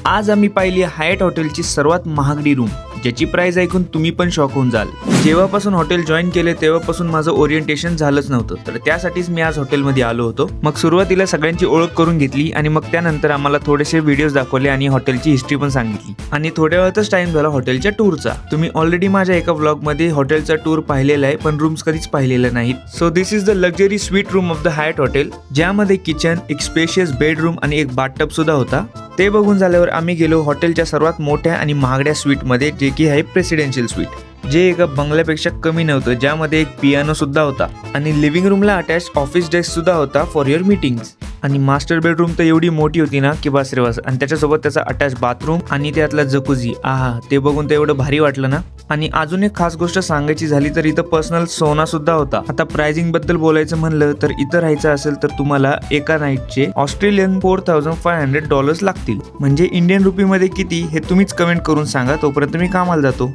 आज आम्ही पाहिली हायट हॉटेलची सर्वात महागडी रूम, ज्याची प्राइस ऐकून तुम्ही पण शॉक होऊन जाल. जेव्हापासून हॉटेल जॉईन केले तेव्हापासून माझं ओरिएंटेशन झालंच नव्हतं, तर त्यासाठीच मी आज हॉटेलमध्ये आलो होतो. मग सुरुवातीला सगळ्यांची ओळख करून घेतली आणि मग त्यानंतर आम्हाला थोडेसे व्हिडिओज दाखवले आणि हॉटेलची हिस्ट्री पण सांगितली. आणि थोड्या वेळातच टाइम झाला हॉटेलच्या टूरचा. तुम्ही ऑलरेडी माझ्या एका व्लॉगमध्ये हॉटेलचा टूर पाहिलेला आहे, पण रूम्स कधीच पाहिलेल्या नाहीत. So this is the luxury suite room of the height hotel, ज्यामध्ये किचन, एक स्पेशियस बेडरूम आणि एक बाथटब सुद्धा होता. ते बघून झाल्यावर आम्ही गेलो हॉटेलच्या सर्वात मोठ्या आणि महागड्या स्वीटमध्ये, जे की आहे प्रेसिडेन्शियल स्वीट, जे एका बंगल्यापेक्षा कमी नव्हतं, ज्यामध्ये एक पियानो सुद्धा होता आणि लिव्हिंग रूमला अटॅच ऑफिस डेस्क सुद्धा होता फॉर युअर मीटिंग्स. आणि मास्टर बेडरूम तर एवढी मोठी होती ना की बस रे बस, आणि त्याच्यासोबत त्याचा अटॅच बाथरूम आणि त्यातला जकुझी. ते बघून तर एवढं भारी वाटलं ना. आणि अजून एक खास गोष्ट सांगायची झाली तर इथं पर्सनल सोना सुद्धा होता. आता प्राइसिंग बद्दल बोलायचं म्हणलं तर इथं राहायचं असेल तर तुम्हाला एका नाईटचे ऑस्ट्रेलियन $4,500 लागतील. म्हणजे इंडियन रुपीमध्ये किती हे तुम्हीच कमेंट करून सांगा. तोपर्यंत मी कामाला जातो.